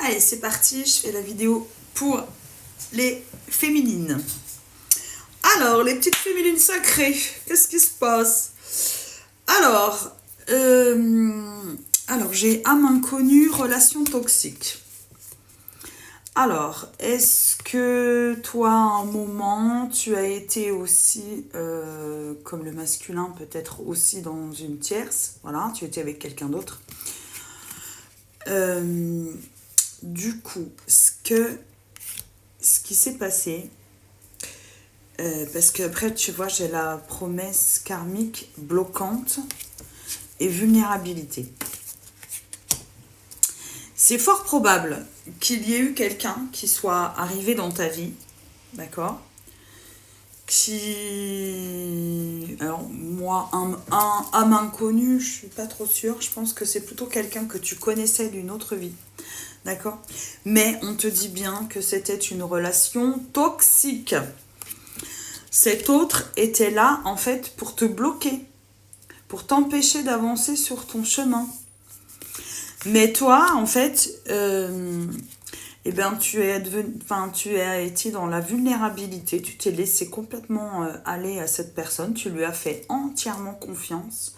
Allez, c'est parti, je fais la vidéo pour les féminines. Alors, les petites féminines sacrées, qu'est-ce qui se passe? Alors, j'ai âme inconnue, relation toxique. Alors, est-ce que toi, à un moment, tu as été aussi, comme le masculin, peut-être aussi dans une tierce, voilà, tu étais avec quelqu'un d'autre. Du coup, ce qui s'est passé, parce qu'après, tu vois, j'ai la promesse karmique bloquante et vulnérabilité. C'est fort probable qu'il y ait eu quelqu'un qui soit arrivé dans ta vie, d'accord? Alors, moi, âme inconnue, je suis pas trop sûre. Je pense que c'est plutôt quelqu'un que tu connaissais d'une autre vie, d'accord? Mais on te dit bien que c'était une relation toxique. Cet autre était là, en fait, pour te bloquer, pour t'empêcher d'avancer sur ton chemin. Mais toi, en fait, tu as été dans la vulnérabilité, tu t'es laissé complètement aller à cette personne, tu lui as fait entièrement confiance,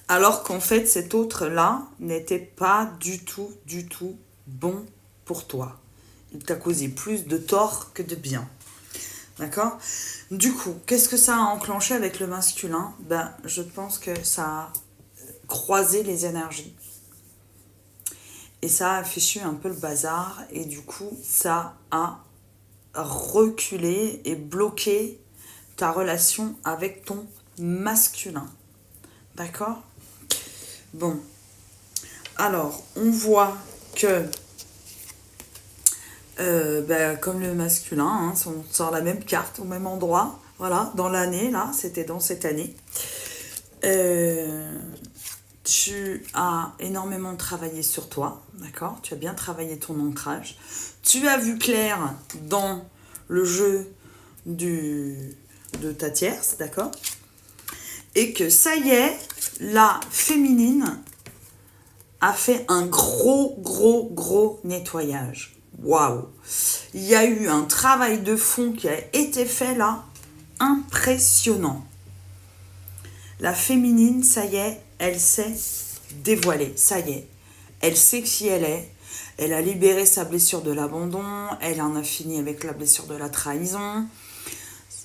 alors qu'en fait, cet autre-là n'était pas du tout bon pour toi. Il t'a causé plus de tort que de bien. D'accord? Du coup, qu'est-ce que ça a enclenché avec le masculin? Je pense que ça a croisé les énergies. Et ça a fichu un peu le bazar. Et du coup, ça a reculé et bloqué ta relation avec ton masculin. D'accord? Bon. Alors, on voit que comme le masculin, hein, on sort la même carte au même endroit, voilà, dans l'année, là, c'était dans cette année. Tu as énormément travaillé sur toi, d'accord? Tu as bien travaillé ton ancrage. Tu as vu clair dans le jeu de ta tierce, d'accord? Et que ça y est, la féminine a fait un gros nettoyage. Waouh! Il y a eu un travail de fond qui a été fait là, impressionnant. La féminine, ça y est, elle s'est dévoilée, ça y est. Elle sait qui elle est, elle a libéré sa blessure de l'abandon, elle en a fini avec la blessure de la trahison.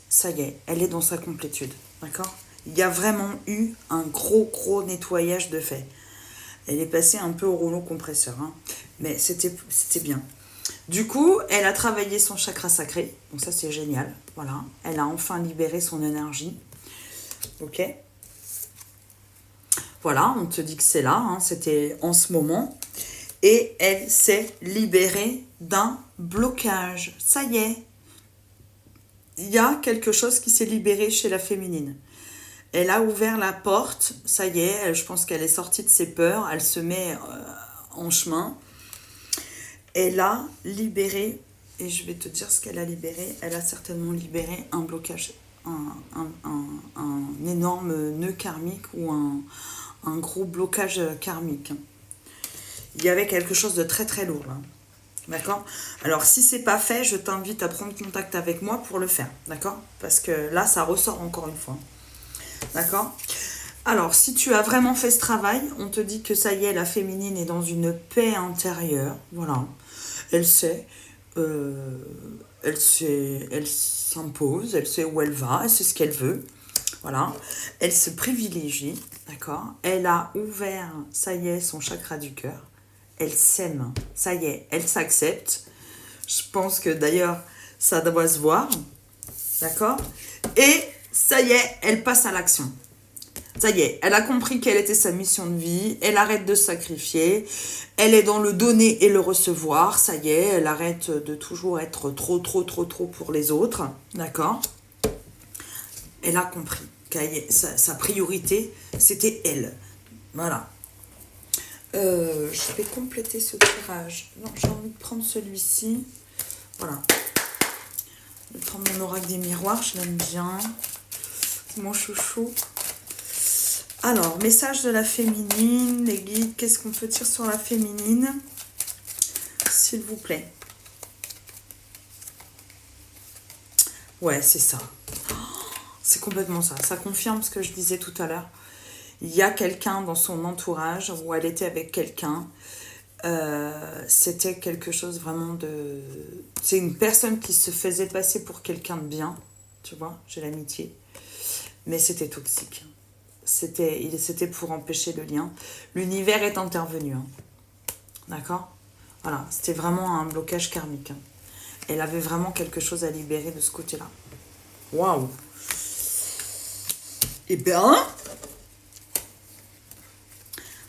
Ça y est, elle est dans sa complétude, d'accord? Il y a vraiment eu un gros nettoyage de fait. Elle est passée un peu au rouleau compresseur, hein, mais c'était bien. Du coup, elle a travaillé son chakra sacré, donc ça c'est génial, voilà. Elle a enfin libéré son énergie, ok? Voilà, on te dit que c'est là, hein, c'était en ce moment. Et elle s'est libérée d'un blocage. Ça y est, il y a quelque chose qui s'est libéré chez la féminine. Elle a ouvert la porte, ça y est, je pense qu'elle est sortie de ses peurs, elle se met en chemin. Elle a libéré, et je vais te dire ce qu'elle a libéré, elle a certainement libéré un blocage, un énorme nœud karmique ou un gros blocage karmique. Il y avait quelque chose de très lourd là. D'accord? Alors si c'est pas fait, je t'invite à prendre contact avec moi pour le faire. D'accord? Parce que là, ça ressort encore une fois. D'accord? Alors, si tu as vraiment fait ce travail, on te dit que ça y est, la féminine est dans une paix intérieure. Voilà. Elle sait, elle s'impose, elle sait où elle va, elle sait ce qu'elle veut. Voilà. Elle se privilégie. D'accord? Elle a ouvert, ça y est, son chakra du cœur. Elle s'aime. Ça y est, elle s'accepte. Je pense que d'ailleurs, ça doit se voir. D'accord? Et ça y est, elle passe à l'action. Ça y est, elle a compris quelle était sa mission de vie, elle arrête de se sacrifier, elle est dans le donner et le recevoir, ça y est, elle arrête de toujours être trop pour les autres, d'accord? Elle a compris que sa priorité, c'était elle. Voilà. Je vais compléter ce tirage. Non, j'ai envie de prendre celui-ci. Voilà. Je vais prendre mon oracle des miroirs, je l'aime bien. Mon chouchou. Alors, message de la féminine, les guides, qu'est-ce qu'on peut dire sur la féminine? s'il vous plaît. Ouais, c'est ça. C'est complètement ça. Ça confirme ce que je disais tout à l'heure. Il y a quelqu'un dans son entourage où elle était avec quelqu'un. C'était quelque chose vraiment de... C'est une personne qui se faisait passer pour quelqu'un de bien. Tu vois, j'ai l'amitié. Mais c'était toxique. C'était pour empêcher le lien. L'univers est intervenu. Hein. D'accord? Voilà, c'était vraiment un blocage karmique. Hein. Elle avait vraiment quelque chose à libérer de ce côté-là. Waouh! Eh bien,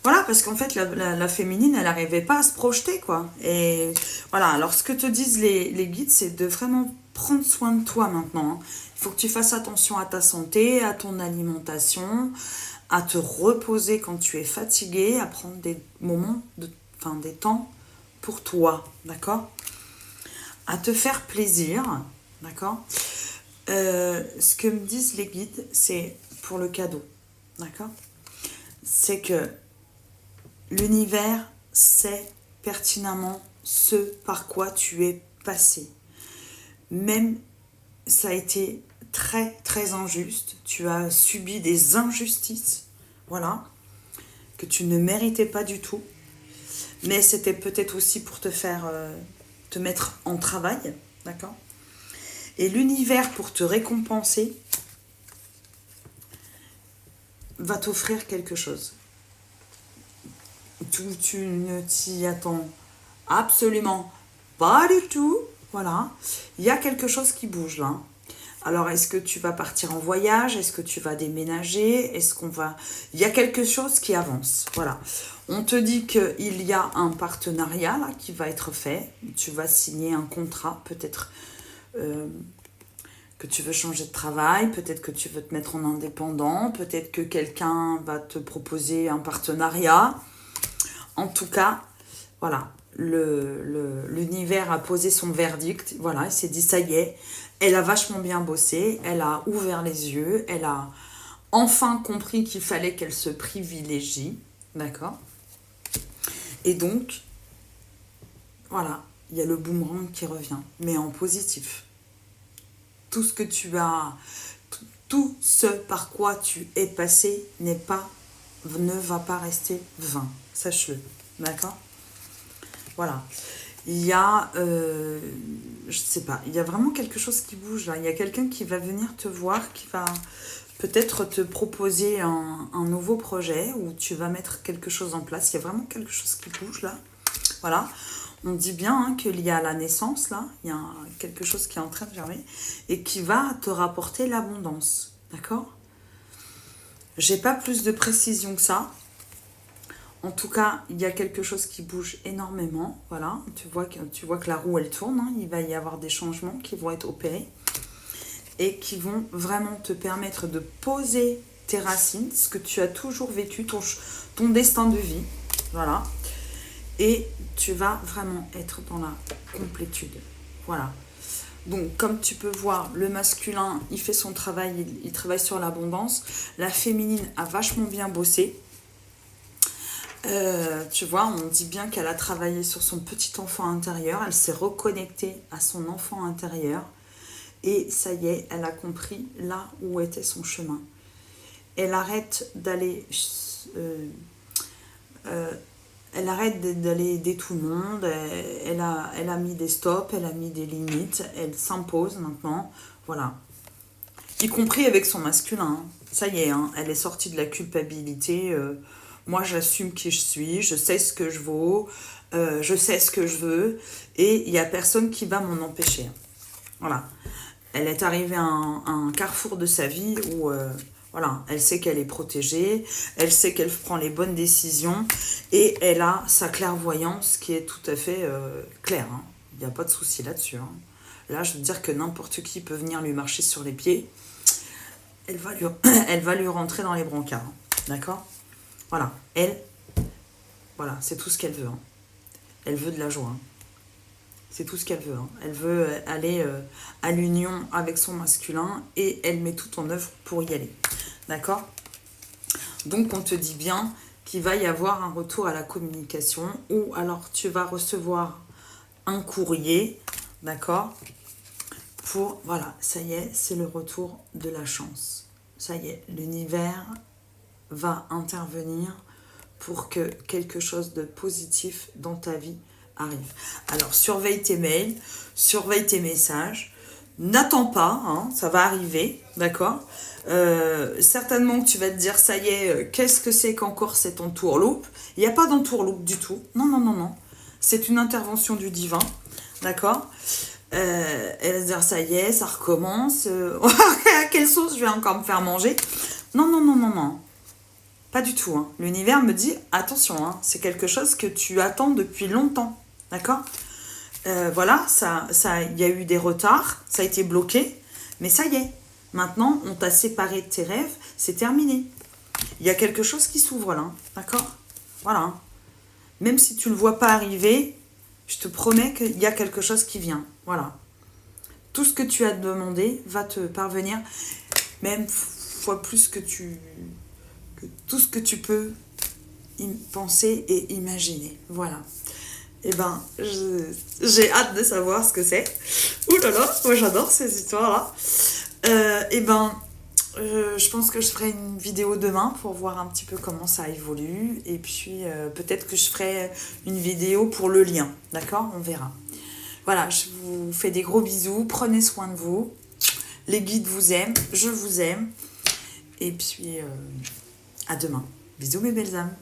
voilà, parce qu'en fait, la féminine, elle n'arrivait pas à se projeter, quoi. Et voilà, alors ce que te disent les guides, c'est de vraiment prendre soin de toi maintenant. Hein. Il faut que tu fasses attention à ta santé, à ton alimentation, à te reposer quand tu es fatigué, à prendre des moments, des temps pour toi, d'accord? À te faire plaisir, d'accord? Ce que me disent les guides, c'est pour le cadeau, d'accord? C'est que l'univers sait pertinemment ce par quoi tu es passé. Même ça a été très très injuste, tu as subi des injustices, voilà, que tu ne méritais pas du tout. Mais c'était peut-être aussi pour te faire te mettre en travail, d'accord? Et l'univers, pour te récompenser, va t'offrir quelque chose. Tu ne t'y attends absolument pas du tout. Voilà. Il y a quelque chose qui bouge là. Alors, est-ce que tu vas partir en voyage? Est-ce que tu vas déménager? Est-ce qu'on va... Il y a quelque chose qui avance. Voilà. On te dit qu'il y a un partenariat là qui va être fait. Tu vas signer un contrat, peut-être que tu veux changer de travail, peut-être que tu veux te mettre en indépendant, peut-être que quelqu'un va te proposer un partenariat. En tout cas, voilà, l'univers a posé son verdict. Voilà, il s'est dit, ça y est, elle a vachement bien bossé, elle a ouvert les yeux, elle a enfin compris qu'il fallait qu'elle se privilégie, d'accord? Et donc, voilà, il y a le boomerang qui revient, mais en positif. Tout ce que tu as, tout ce par quoi tu es passé ne va pas rester vain, sache-le, d'accord? Voilà. Il y a, je sais pas, il y a vraiment quelque chose qui bouge là. Il y a quelqu'un qui va venir te voir, qui va peut-être te proposer un nouveau projet où tu vas mettre quelque chose en place. Il y a vraiment quelque chose qui bouge là. Voilà. On dit bien hein, qu'il y a la naissance là, il y a quelque chose qui est en train de germer et qui va te rapporter l'abondance. D'accord? J'ai pas plus de précision que ça. En tout cas, il y a quelque chose qui bouge énormément. Voilà, tu vois que la roue, elle tourne. Hein. Il va y avoir des changements qui vont être opérés et qui vont vraiment te permettre de poser tes racines, ce que tu as toujours vécu, ton destin de vie. Voilà. Et tu vas vraiment être dans la complétude. Voilà. Donc, comme tu peux voir, le masculin, il fait son travail, il travaille sur l'abondance. La féminine a vachement bien bossé. Tu vois, on dit bien qu'elle a travaillé sur son petit enfant intérieur. Elle s'est reconnectée à son enfant intérieur. Et ça y est, elle a compris là où était son chemin. Elle arrête d'aller... elle arrête d'aller aider tout le monde, elle a mis des stops, elle a mis des limites, elle s'impose maintenant, voilà. Y compris avec son masculin, hein. Ça y est, hein, elle est sortie de la culpabilité, moi j'assume qui je suis, je sais ce que je vaux, je sais ce que je veux, et il n'y a personne qui va m'en empêcher. Voilà. Elle est arrivée à un carrefour de sa vie où... voilà, elle sait qu'elle est protégée, elle sait qu'elle prend les bonnes décisions et elle a sa clairvoyance qui est tout à fait claire. Hein. Il n'y a pas de souci là-dessus. Hein. Là, je veux dire que n'importe qui peut venir lui marcher sur les pieds. Elle va lui rentrer dans les brancards. Hein. D'accord? Voilà. Voilà, c'est tout ce qu'elle veut. Hein. Elle veut de la joie. Hein. C'est tout ce qu'elle veut. Hein. Elle veut aller à l'union avec son masculin et elle met tout en œuvre pour y aller. D'accord? Donc, on te dit bien qu'il va y avoir un retour à la communication ou alors tu vas recevoir un courrier, d'accord? Pour, voilà, ça y est, c'est le retour de la chance. Ça y est, l'univers va intervenir pour que quelque chose de positif dans ta vie arrive. Alors, surveille tes mails, surveille tes messages. N'attends pas, hein, ça va arriver, d'accord? Certainement que tu vas te dire, ça y est, qu'est-ce que c'est qu'encore cette entourloupe? Il n'y a pas d'entourloupe du tout. Non, non, non, non. C'est une intervention du divin, d'accord? Elle va se dire, ça y est, ça recommence. À quelle sauce je vais encore me faire manger? Non, non, non, non, non. Pas du tout. Hein. L'univers me dit, attention, hein, c'est quelque chose que tu attends depuis longtemps, d'accord? Voilà, il y a eu des retards, ça a été bloqué, mais ça y est. Maintenant, on t'a séparé de tes rêves, c'est terminé. Il y a quelque chose qui s'ouvre là, d'accord? Voilà. Même si tu ne le vois pas arriver, je te promets qu'il y a quelque chose qui vient. Voilà. Tout ce que tu as demandé va te parvenir, même fois plus que tout ce que tu peux penser et imaginer. Voilà. Eh ben, j'ai hâte de savoir ce que c'est. Ouh là là, moi j'adore ces histoires-là. Je pense que je ferai une vidéo demain pour voir un petit peu comment ça évolue. Et puis, peut-être que je ferai une vidéo pour le lien. D'accord? On verra. Voilà, je vous fais des gros bisous. Prenez soin de vous. Les guides vous aiment. Je vous aime. Et puis, à demain. Bisous mes belles âmes.